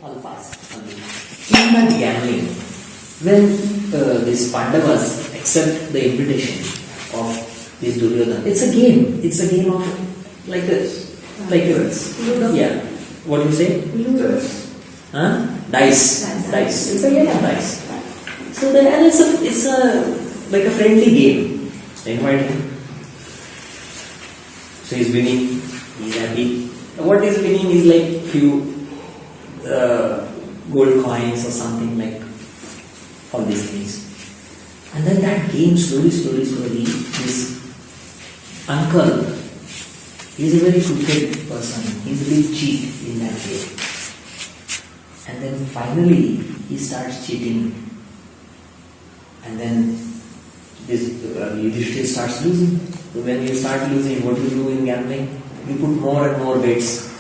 alphas. In that gambling, when these Pandavas accept the invitation of this Duryodhana, it's a game. It's a game of like this. Yeah. What do you say? Dice. It's a game of dice. So and it's a like a friendly game. They invite him. So he's winning. He's happy. What he's winning is like few gold coins or something, like all these things. And then that game slowly, this uncle, he's a very crooked person. He's a big cheat in that game. And then finally he starts cheating. And then this Yudhishthira starts losing. So when you start losing, what you do in gambling? You put more and more bets.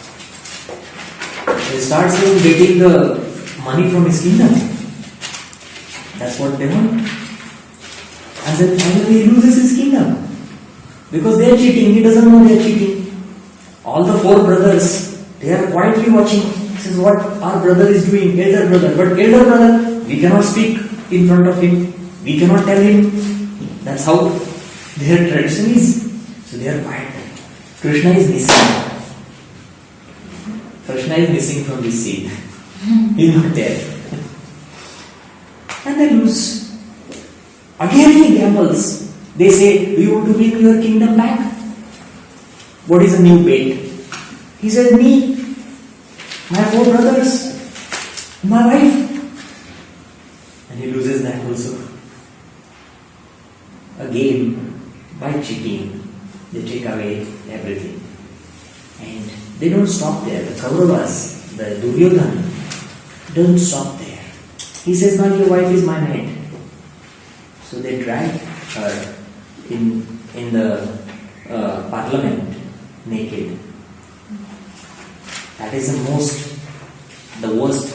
He starts getting the money from his kingdom. That's what they want. And then finally he loses his kingdom. Because they are cheating, he doesn't know they are cheating. All the four brothers, they are quietly watching. This is what our brother is doing, elder brother. But elder brother, we cannot speak in front of him. We cannot tell him. That's how their tradition is. So they are quiet. Krishna is missing. Krishna is missing from this scene. He is not there. And they lose. Again he gambles. They say, do you want to win your kingdom back? What is a new bet? He says, me, my four brothers, my wife. And he loses that also. Again, by cheating, they take away everything. And they don't stop there. The Kauravas, the Duryodhana, don't stop there. He says, now your wife is my maid. So they drag her in the parliament naked. That is the worst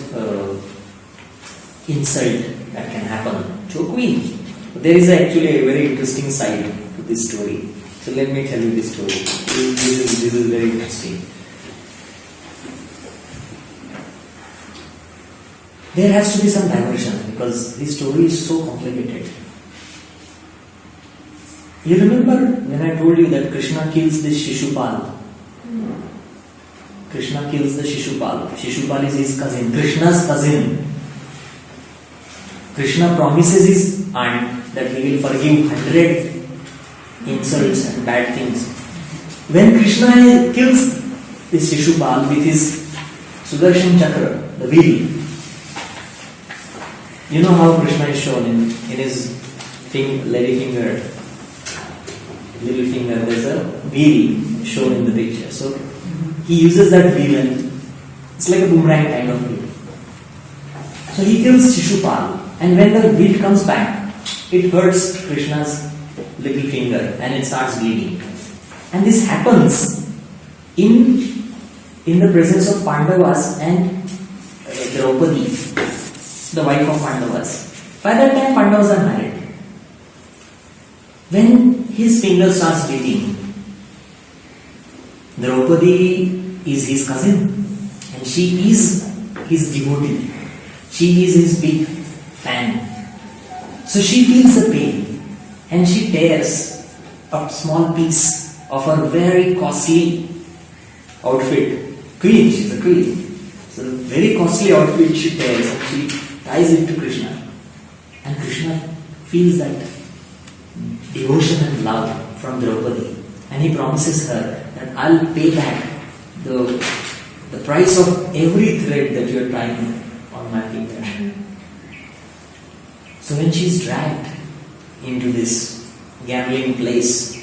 insult that can happen to a queen. But there is actually a very interesting side to this story. So let me tell you this story. This is very interesting. There has to be some diversion because this story is so complicated. You remember when I told you that Krishna kills this Shishupal? Krishna kills the Shishupal. Shishupal is his cousin, Krishna's cousin. Krishna promises his aunt that he will forgive 100 insults and bad things. When Krishna kills this Shishupal with his Sudarshan Chakra, the wheel, you know how Krishna is shown in his little finger, there's a wheel shown in the picture. So he uses that wheel and it's like a boomerang kind of wheel. So he kills Shishupal, and when the wheel comes back, it hurts Krishna's little finger and it starts bleeding. And this happens in the presence of Pandavas and Draupadi, the wife of Pandavas. By that time Pandavas are married. When his finger starts bleeding, Draupadi is his cousin and she is his devotee. She is his big fan. So she feels the pain and she tears a small piece of her very costly outfit. Queen, she's a queen. So the very costly outfit she tears and she ties it to Krishna. And Krishna feels that devotion and love from Draupadi. And he promises her that I'll pay back the price of every thread that you are tying on my finger. So when she is dragged into this gambling place,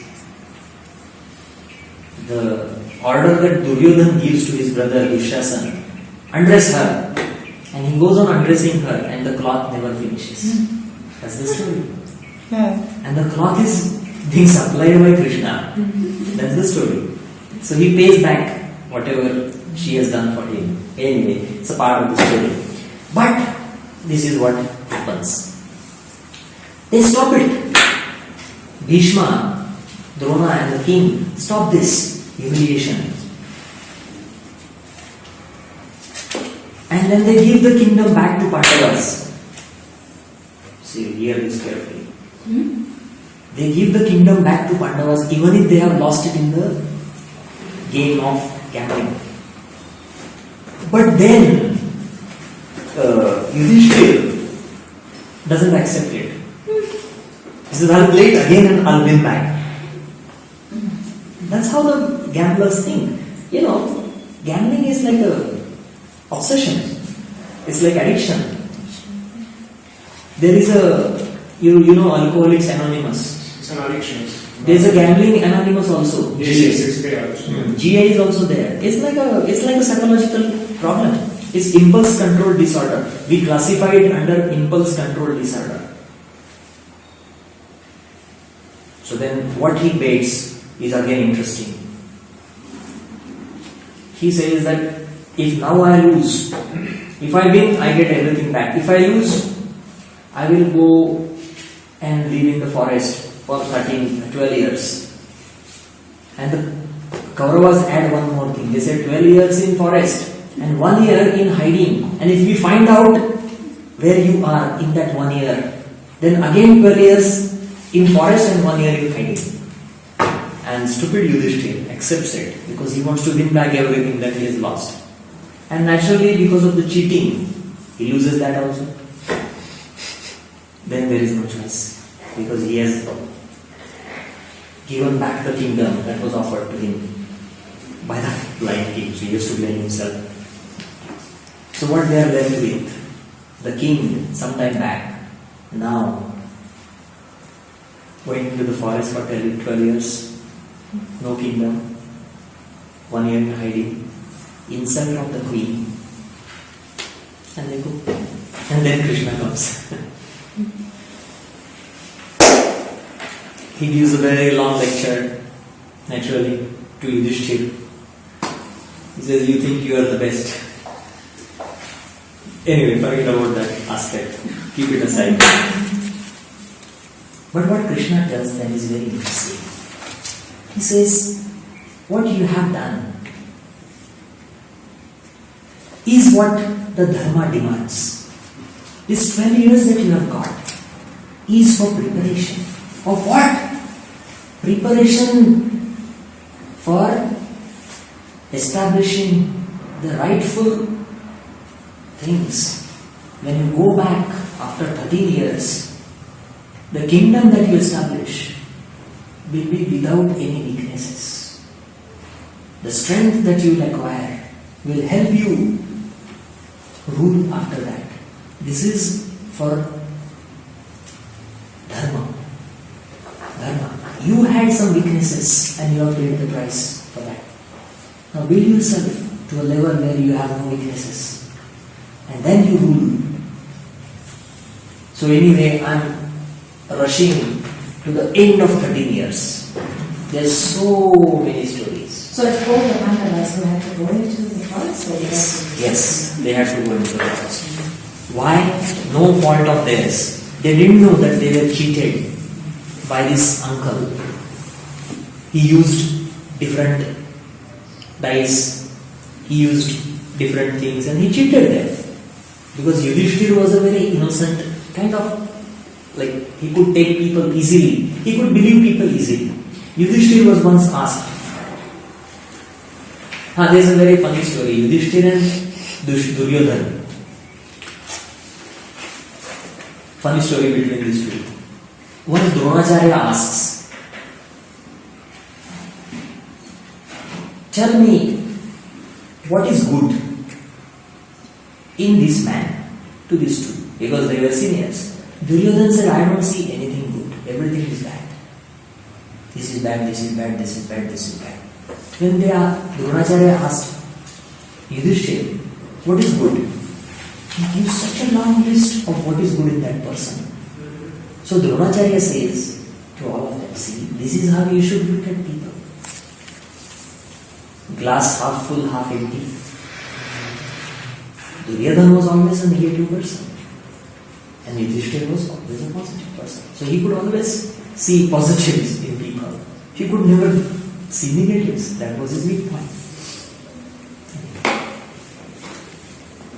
the order that Duryodhana gives to his brother Dushyasan, undress her, and he goes on undressing her and the cloth never finishes. That's the story. And the cloth is being supplied by Krishna. That's the story. So he pays back whatever she has done for him. Anyway, it's a part of the story. But this is what happens. They stop it. Bhishma, Drona and the king stop this humiliation. And then they give the kingdom back to Pandavas. See, hear this carefully. They give the kingdom back to Pandavas even if they have lost it in the game of gambling. But then Yudhishthira doesn't accept it. He says, I'll play it again and I'll win back. That's how the gamblers think. You know, gambling is like a obsession. It's like addiction. There is a, you know, Alcoholics Anonymous. It's an addiction. There's a Gambling Anonymous also. Yes, GA is also there. It's like a psychological problem. It's impulse control disorder. We classify it under impulse control disorder. So then what he bets is again interesting. He says that if now I lose, if I win, I get everything back. If I lose, I will go and live in the forest for 12 years. And the Kauravas add one more thing. They said 12 years in forest and 1 year in hiding. And if we find out where you are in that 1 year, then again 12 years in forest and 1 year in hiding. And stupid Yudhishthira accepts it because he wants to win back everything that he has lost. And naturally, because of the cheating, he loses that also. Then there is no choice because he has given back the kingdom that was offered to him by the blind king. So he has to blame himself. So what they are left with? The king, sometime back, now went into the forest for 12 years. No kingdom, 1 year in hiding, insult of the queen, and they go. And then Krishna comes. He gives a very long lecture, naturally, to Yudhishthira. He says, you think you are the best. Anyway, forget about that aspect. Keep it aside. But what Krishna tells them is very interesting. He says, what you have done is what the Dharma demands. This 12 years that you have got is for preparation. Of what? Preparation for establishing the rightful things. When you go back after 13 years, the kingdom that you establish will be without any weaknesses. The strength that you will acquire will help you rule after that. This is for Dharma. Dharma. You had some weaknesses and you have paid the price for that. Now build yourself to a level where you have no weaknesses. And then you rule. So anyway, I am rushing to the end of 13 years. There's so many stories. So it's all the Pandavas who had to go into the forest? Yes, they had to go into the forest. Why? No fault of theirs. They didn't know that they were cheated by this uncle. He used different dice, he used different things and he cheated them. Because Yudhishthira was a very innocent kind of, like, he could take people easily. He could believe people easily. Yudhishthira was once asked. There's a very funny story. Yudhishthira and Duryodhana. Funny story between these two. Once Dronacharya asks, tell me what is good in this man to these two, because they were seniors. Duryodhana said, I don't see anything good. Everything is bad. This is bad, this is bad, this is bad, this is bad. When Dronacharya asked Yudhishthira, what is good? He gives such a long list of what is good in that person. So Dronacharya says to all of them, see, this is how you should look at people. Glass half full, half empty. Duryodhana was always a negative person. And Yudhishthira was always a positive person. So he could always see positives in people. He could never see negatives. That was his weak point.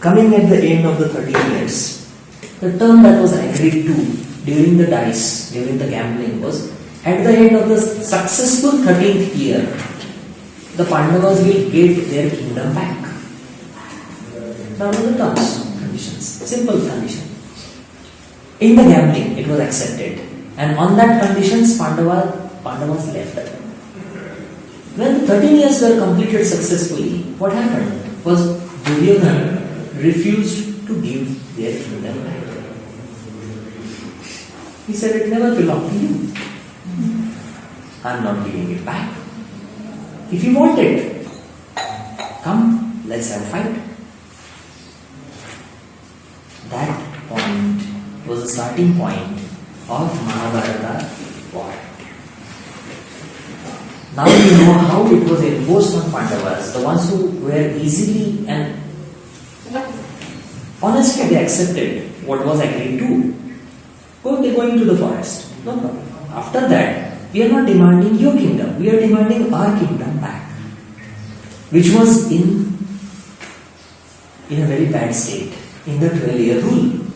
coming at the end of the 13 years, the term that was agreed to during the dice, during the gambling was, at the end of the successful 13th year, the Pandavas will get their kingdom back. That was the terms, conditions, simple condition. In the gambling, it was accepted, and on that conditions, Pandavas left. When the 13 years were completed successfully, what happened was Duryodhana refused to give their kingdom back. He said, it never belonged to you. I am not giving it back. If you want it, come, let's have a fight. That point was the starting point of Mahabharata war. Now you know how it was enforced on Pandavas, the ones who were easily and honestly they accepted what was agreed to. They go into the forest. No problem. After that, we are not demanding your kingdom, we are demanding our kingdom back, which was in a very bad state, in the 12-year rule.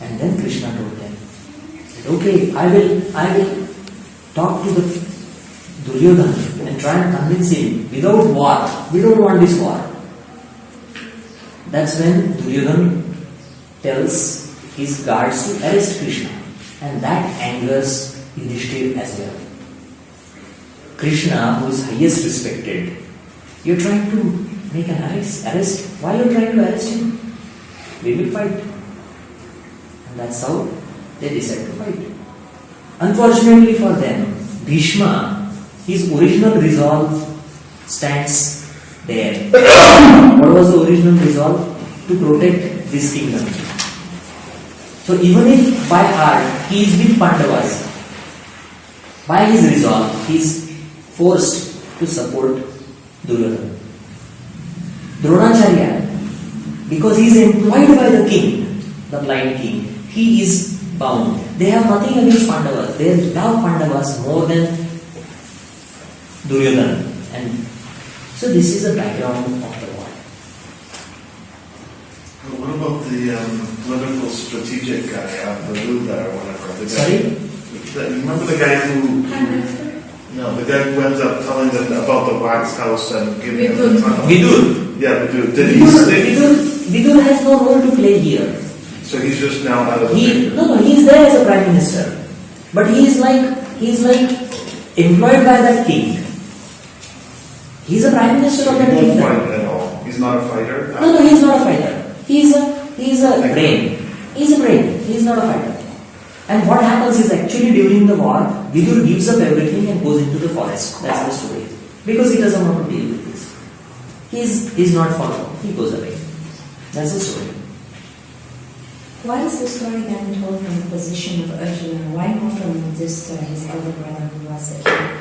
And then Krishna told them, okay, I will talk to the Duryodhana and try and convince him without war. We don't want this war. That's when Duryodhana tells his guards to arrest Krishna, and that angers Yudhishthira as well. Krishna, who is highest respected, you're trying to make an arrest. Why are you trying to arrest him? We will fight. And that's how they decide to fight. Unfortunately for them, Bhishma, his original resolve stands there. What was the original resolve? To protect this kingdom. So even if by heart he is with Pandavas, by his resolve he is forced to support Duryodhana. Dronacharya, because he is employed by the king, the blind king, he is bound. They have nothing against Pandavas. They love Pandavas more than Duryodhana. And so this is the background of the war. What about the political strategic guy, the Buddha or whatever? The guy, Sorry? Remember the guy who the guy who ends up telling them about the wax house and giving them the tunnel? Vidur. Yeah, Vidur. Did he stay? Vidur has no role to play here. So he's just now out of the picture? No, he is there as a prime minister. But he is like employed by that king. He is a prime minister of that He kingdom. won't fight at all. He's not a fighter? No, he is not a fighter. He is a brain. He is a brain. He is not a fighter. And what happens is actually during the war, Vidur gives up everything and goes into the forest. That's the story. Because he doesn't want to deal with this. He is not followed. He goes away. That's the story. Why is the story then told from the position of Arjuna? Why not from just his elder brother who was a king?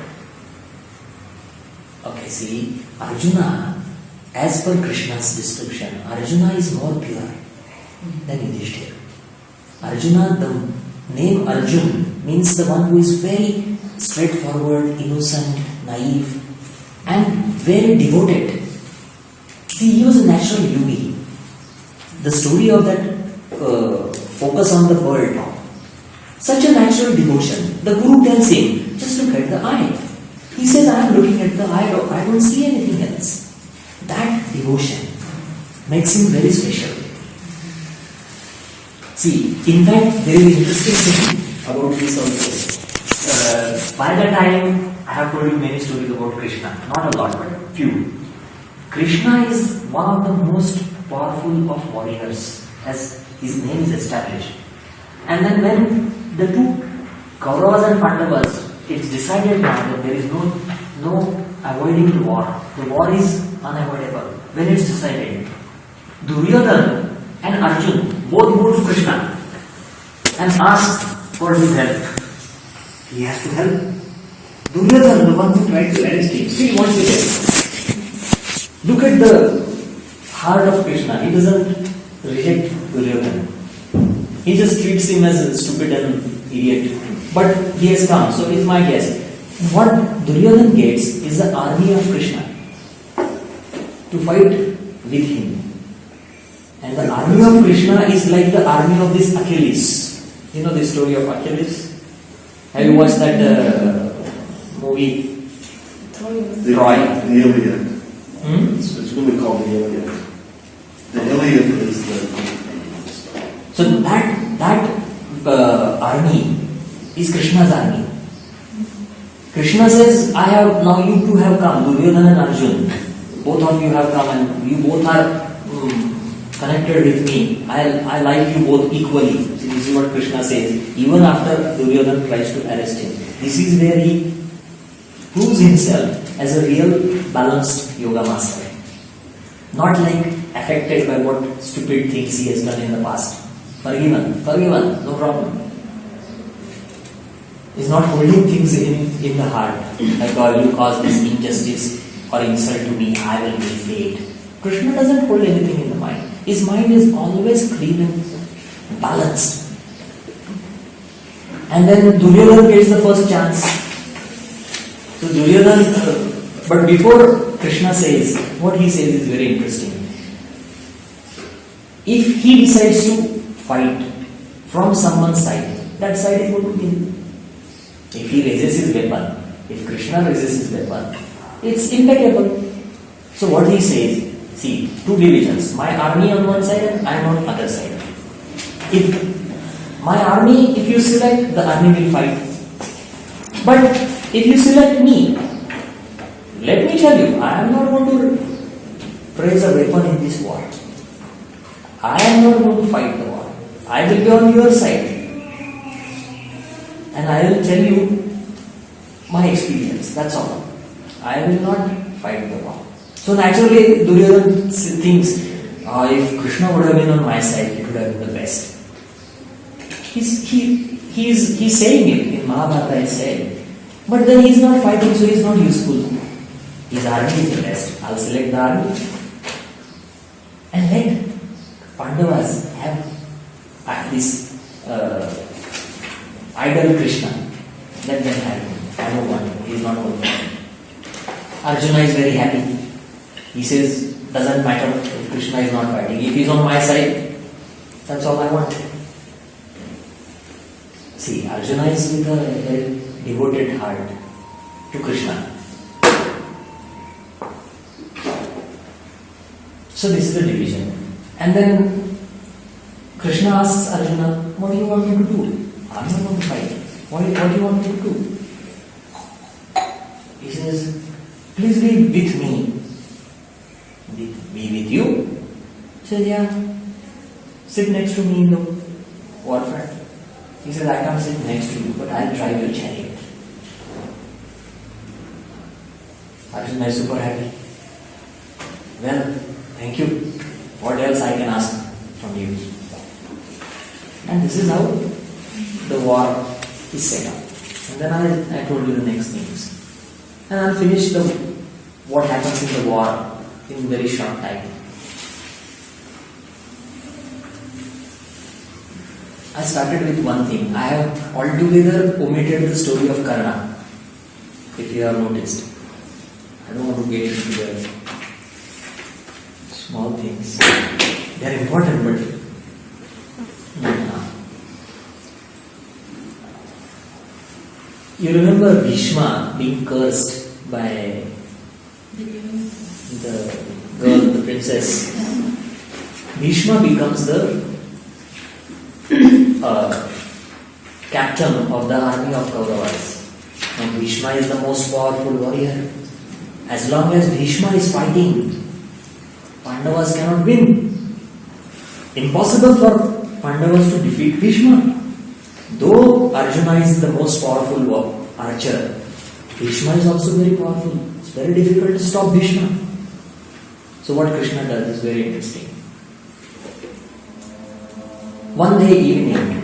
Okay, see, Arjuna, as per Krishna's description, Arjuna is more pure than Yudhishthira. Arjuna, the name Arjun means the one who is very straightforward, innocent, naive, and very devoted. See, he was a natural yogi. The story of that focus on the bird, such a natural devotion. The Guru tells him, just look at the eye. He says, I am looking at the eye, I don't see anything else. That devotion makes him very special. See, in fact, there is an interesting thing about this also. By the time, I have told you many stories about Krishna, not a lot, but few. Krishna is one of the most powerful of warriors, as his name is established. And then when the two Kauravas and Pandavas, it's decided now that there is no avoiding the war. The war is unavoidable. When it's decided, Duryodhana and Arjun both go to Krishna and ask for his help. He has to help. Duryodhana, the one who tried to arrest him, still wants to help. Look at the heart of Krishna. He doesn't reject Duryodhana. He just treats him as a stupid and idiot. But he has come, so is my guess. What Duryodhana gets is the army of Krishna to fight with him. And the army of Krishna is like the army of this Achilles. You know the story of Achilles? Have you watched that movie? Troy. The Iliad. It's really called the Iliad. The Iliad is the... So that army is Krishna's army. Krishna says, I have, now you two have come, Duryodhana and Arjun. Both of you have come and you both are connected with me. I like you both equally. So this is what Krishna says. Even after Duryodhana tries to arrest him. This is where he proves himself as a real balanced yoga master. Not like affected by what stupid things he has done in the past. Forgiven, no problem. He's not holding things in the heart. Like, oh, you caused this injustice or insult to me, I will be fate. Krishna doesn't hold anything in the mind. His mind is always clean and balanced. And then Duryodhana gets the first chance. So Duryodhana, but before Krishna says, what he says is very interesting. If he decides to fight from someone's side, that side is going to kill. If he raises his weapon, if Krishna raises his weapon, it's impeccable. So what he says, see, two divisions, my army on one side and I am on the other side. If my army, if you select, the army will fight. But if you select me, let me tell you, I am not going to raise a weapon in this war. I am not going to fight the war. I will be on your side. And I will tell you my experience, that's all. I will not fight the war. So naturally, Duryodhana thinks, if Krishna would have been on my side, it would have been the best. He's saying it, in Mahabharata it's said. But then he's not fighting, so he's not useful. His army is the best. I'll select the army. And let Pandavas have this idol Krishna. Let them have him. I don't want him. He's not going to fight. Arjuna is very happy. He says, doesn't matter if Krishna is not fighting. If he's on my side, that's all I want. See, Arjuna is with a very devoted heart to Krishna. So this is the division. And then Krishna asks Arjuna, what do you want me to do? I'm not going to fight. What do you want me to do? He says, please be with me. Be with you? He says, yeah. Sit next to me in the warfare. He says, I can't sit next to you, but I'll drive your chariot. Arjuna is super happy. Well, thank you. What else I can ask from you? And this is how the war is set up. And then I told you the next things. And I'll finish what happens in the war in very short time. I started with one thing. I have altogether omitted the story of Karna. If you have noticed. I don't want to get into the small things. They are important, but you remember Bhishma being cursed by the girl, the princess. Bhishma becomes the captain of the army of Kauravas. And Bhishma is the most powerful warrior. As long as Bhishma is fighting, Pandavas cannot win. Impossible for Pandavas to defeat Bhishma. Though Arjuna is the most powerful archer, Bhishma is also very powerful. It's very difficult to stop Bhishma. So what Krishna does is very interesting. One day evening,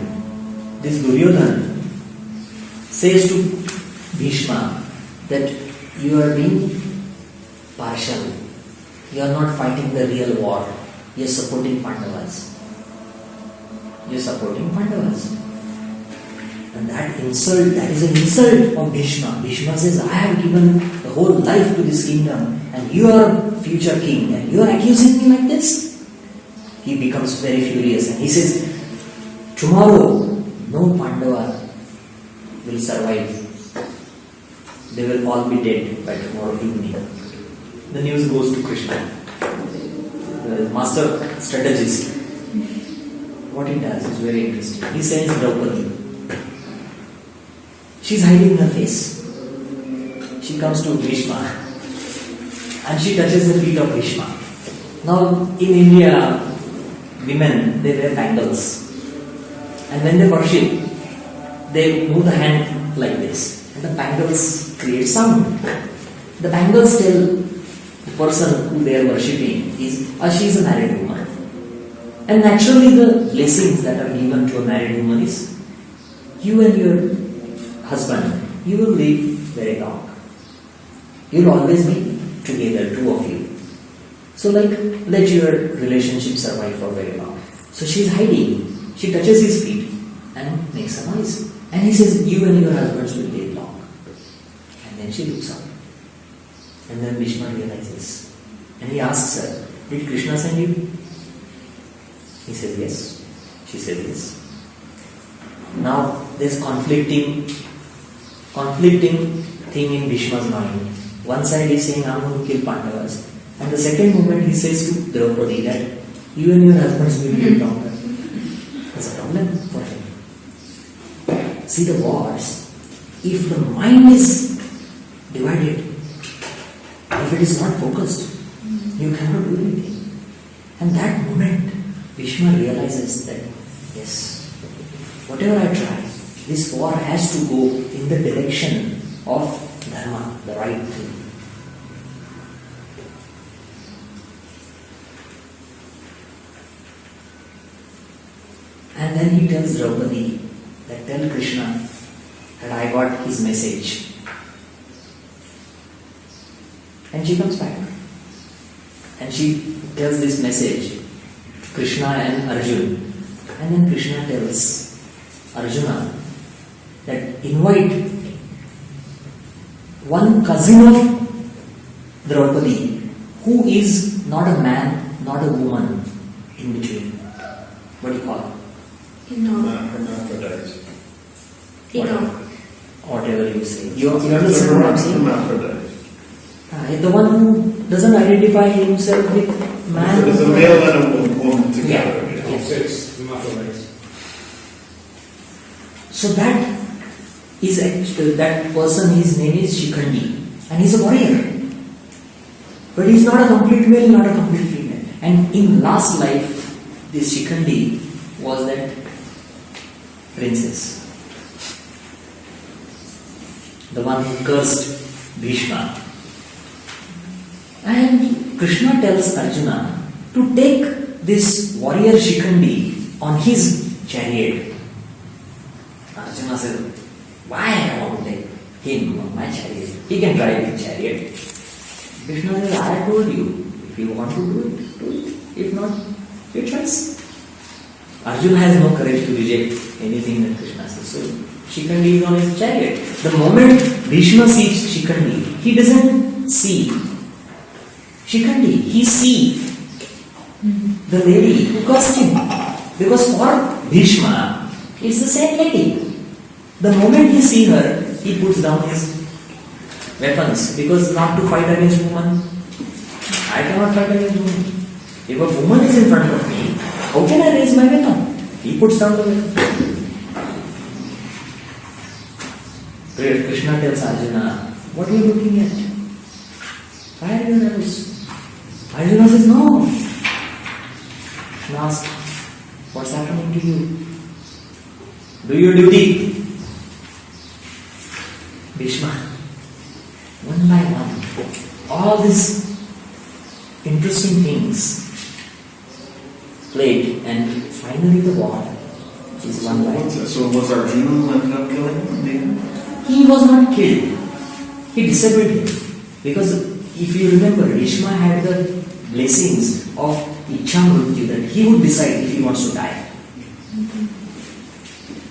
this Duryodhana says to Bhishma that you are being partial. You are not fighting the real war. You are supporting Pandavas. You are supporting Pandavas. And that insult, that is an insult of Bhishma. Bhishma says, I have given the whole life to this kingdom and you are future king and you are accusing me like this? He becomes very furious and he says, tomorrow no Pandava will survive. They will all be dead by tomorrow evening. The news goes to Krishna, the master strategist. What he does is very interesting. He sends Draupadi. She's hiding her face. She comes to Bhishma and she touches the feet of Bhishma. Now in India, women, they wear bangles. And when they worship, they move the hand like this. And the bangles create sound. The bangles tell the person who they are worshipping is, she is a married woman. And naturally the blessings that are given to a married woman is, you and your husband, you will live very long. You will always be together, two of you. So let your relationship survive for very long. So she is hiding. She touches his feet and makes a noise. And he says, you and your husbands will live long. And then she looks up. And then Bhishma realizes. And he asks her, did Krishna send you? He says yes. She says yes. Now there's conflicting thing in Bhishma's mind. One side he's saying, I'm going to kill Pandavas. And the second moment he says to Draupadi that you and your husbands will live longer. There's a problem for him. See the wars. If the mind is divided, if it is not focused, you cannot do anything. And that moment, Bhishma realizes that, yes, whatever I try, this war has to go in the direction of dharma, the right thing. And then he tells Draupadi that tell Krishna that I got his message. And she comes back. And she tells this message to Krishna and Arjuna. And then Krishna tells Arjuna that invite one cousin of Draupadi who is not a man, not a woman in between. What do you call it? Hermaphrodite. Whatever you say. You understand what I'm saying? Hermaphrodite. The one who doesn't identify himself with man. There's a male and a woman together. Yeah. Yes. Hermaphrodites. So that is actually, that person, his name is Shikhandi. And he's a warrior. But he's not a complete male, not a complete female. And in last life, this Shikhandi was that princess. The one who cursed Bhishma. And Krishna tells Arjuna to take this warrior Shikhandi on his chariot. Arjuna says, why I want to take him on my chariot? He can drive the chariot. Krishna says, I told you, if you want to do it, do it. If not, your choice. Arjuna has no courage to reject anything that Krishna says. So Shikhandi is on his chariot. The moment Bhishma sees Shikhandi, he doesn't see Shikhandi, he sees the lady who cursed him. Because for Bhishma, it's the same lady. The moment he sees her, he puts down his weapons. Because not to fight against woman. I cannot fight against woman. If a woman is in front of me, how can I raise my weapon? He puts down the weapon. Krishna tells Arjuna, what are you looking at? Why are you nervous? Arjuna says, no. Krishna asks, what's happening to you? Do your duty. Bhishma, one by one, all these interesting things played, and finally the war is won by. So was Arjuna who ended up killing him? He was not killed. He disabled him. Because if you remember, Bhishma had the blessings of Ichha Mrityu, that he would decide if he wants to die.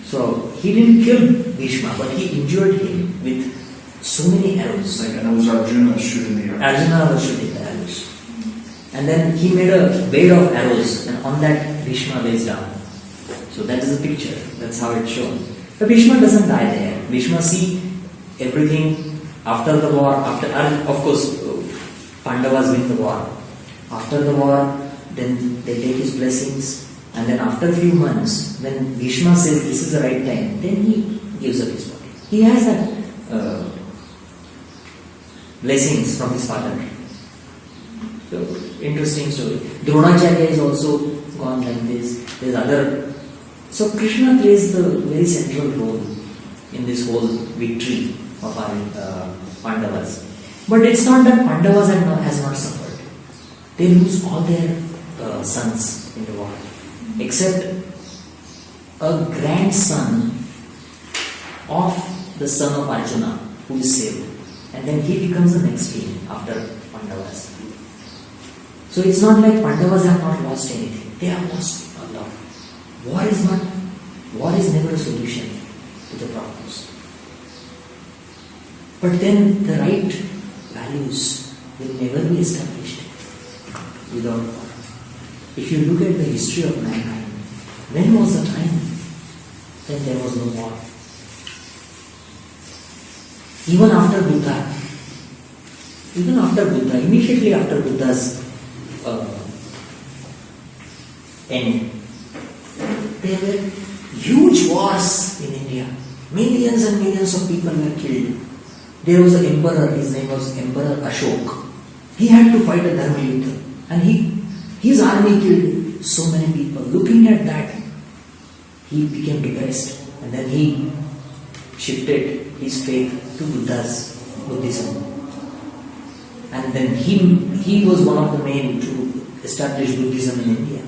So he didn't kill Bhishma, but he injured him with so many arrows. Like, and it was Arjuna shooting the arrows. Arjuna was shooting the arrows. And then he made a bed of arrows, and on that Bhishma lays down. So that is the picture. That's how it's shown. But Bhishma doesn't die there. Bhishma see everything after the war. And of course, Pandavas win the war. After the war, then they take his blessings. And then after a few months, when Bhishma says this is the right time, then he gives up his body. He has that blessings from his father. So, interesting story. Dronacharya is also gone like this. There's other. So Krishna plays the very central role in this whole victory of our Pandavas. But it's not that Pandavas has not suffered. They lose all their sons in the war, except a grandson of the son of Arjuna, who is saved. And then he becomes the next king after Pandavas. So it's not like Pandavas have not lost anything. They have lost a lot. War is never a solution to the problems. But then the right values will never be established without war. If you look at the history of mankind, when was the time when there was no war? Even after Buddha, immediately after Buddha's end, there were huge wars in India. Millions and millions of people were killed. There was an emperor, his name was Emperor Ashok. He had to fight a Dharma Yuddha, and his army killed so many people. Looking at that, he became depressed, and then he shifted his faith to Buddhism. And then he was one of the main to establish Buddhism in India.